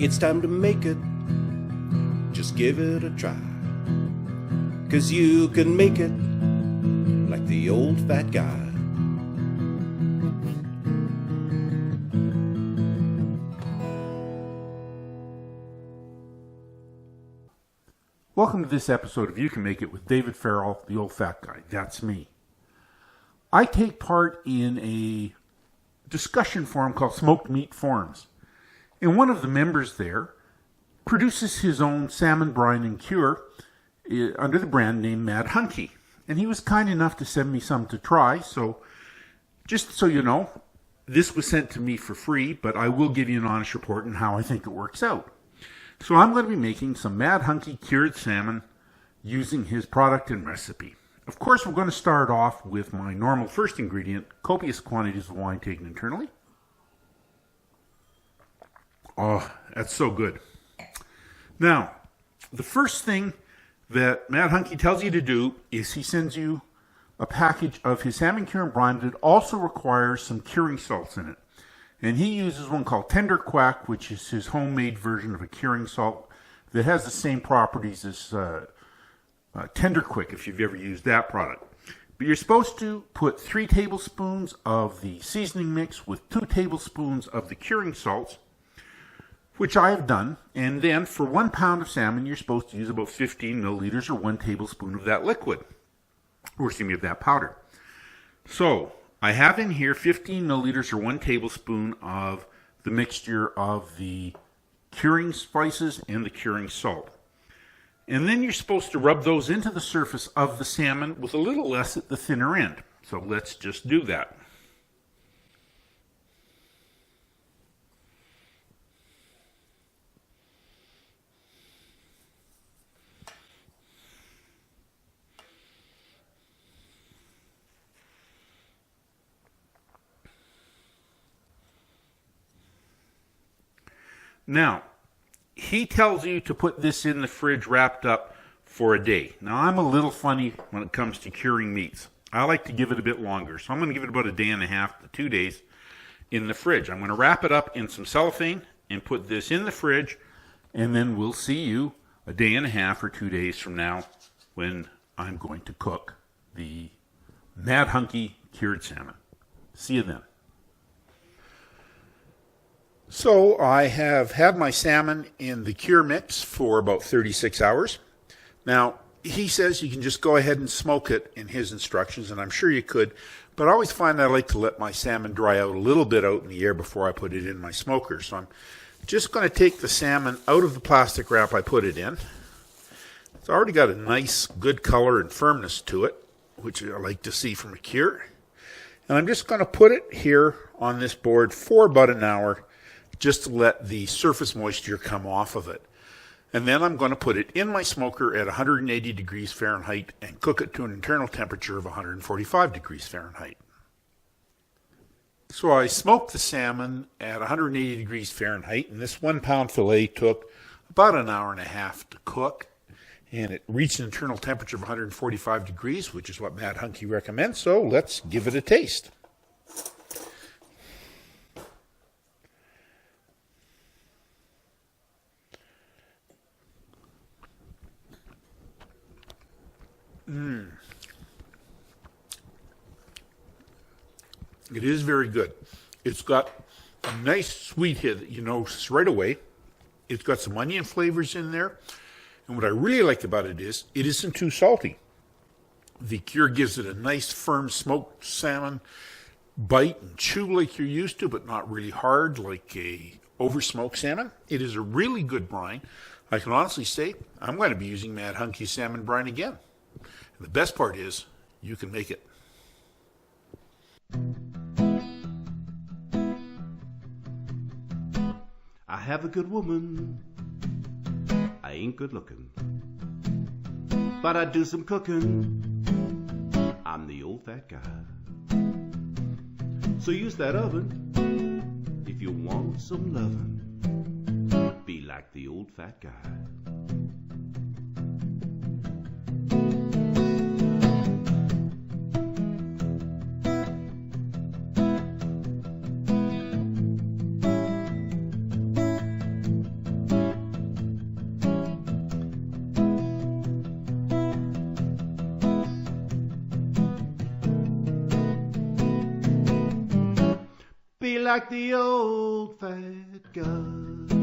It's time to make it. Just give it a try. 'Cause you can make it like the old fat guy. Welcome to this episode of You Can Make It with David Farrell, the old fat guy. That's me. I take part in a discussion forum called Smoked Meat Forums. And one of the members there produces his own salmon brine and cure under the brand name Mad Hunky. And he was kind enough to send me some to try. So just so you know, this was sent to me for free, but I will give you an honest report on how I think it works out. So I'm going to be making some Mad Hunky cured salmon using his product and recipe. Of course, we're going to start off with my normal first ingredient, copious quantities of wine taken internally. Oh, that's so good. Now, the first thing that Mad Hunky tells you to do is he sends you a package of his salmon cure and brine that also requires some curing salts in it. And he uses one called Tender Quack, which is his homemade version of a curing salt that has the same properties as Tender Quick, if you've ever used that product. But you're supposed to put 3 tablespoons of the seasoning mix with 2 tablespoons of the curing salts, which I have done. And then for 1 pound of salmon, you're supposed to use about 15 milliliters or 1 tablespoon of that liquid, or excuse me, of that powder. So I have in here 15 milliliters or 1 tablespoon of the mixture of the curing spices and the curing salt. And then you're supposed to rub those into the surface of the salmon with a little less at the thinner end. So let's just do that. Now, he tells you to put this in the fridge wrapped up for a day. Now, I'm a little funny when it comes to curing meats. I like to give it a bit longer, so I'm going to give it about a day and a half to 2 days in the fridge. I'm going to wrap it up in some cellophane and put this in the fridge, and then we'll see you a day and a half or 2 days from now when I'm going to cook the Mad Hunky cured salmon. See you then. So I have had my salmon in the cure mix for about 36 hours. Now, he says you can just go ahead and smoke it in his instructions, and I'm sure you could, but I always find I like to let my salmon dry out a little bit out in the air before I put it in my smoker. So I'm just going to take the salmon out of the plastic wrap I put it in. It's already got a nice, good color and firmness to it, which I like to see from a cure. And I'm just going to put it here on this board for about an hour, just to let the surface moisture come off of it. And then I'm going to put it in my smoker at 180 degrees Fahrenheit and cook it to an internal temperature of 145 degrees Fahrenheit. So I smoked the salmon at 180 degrees Fahrenheit, and this 1 pound fillet took about an hour and a half to cook, and it reached an internal temperature of 145 degrees, which is what Mad Hunky recommends, so let's give it a taste. It is very good. It's got a nice sweet hit that you notice right away. It's got some onion flavors in there. And what I really like about it is it isn't too salty. The cure gives it a nice firm smoked salmon bite and chew like you're used to, but not really hard like a over-smoked salmon. It is a really good brine. I can honestly say I'm going to be using Mad Hunky salmon brine again. And the best part is you can make it. I have a good woman, I ain't good looking, but I do some cooking, I'm the old fat guy. So use that oven if you want some lovin', be like the old fat guy. be like the old fat guy.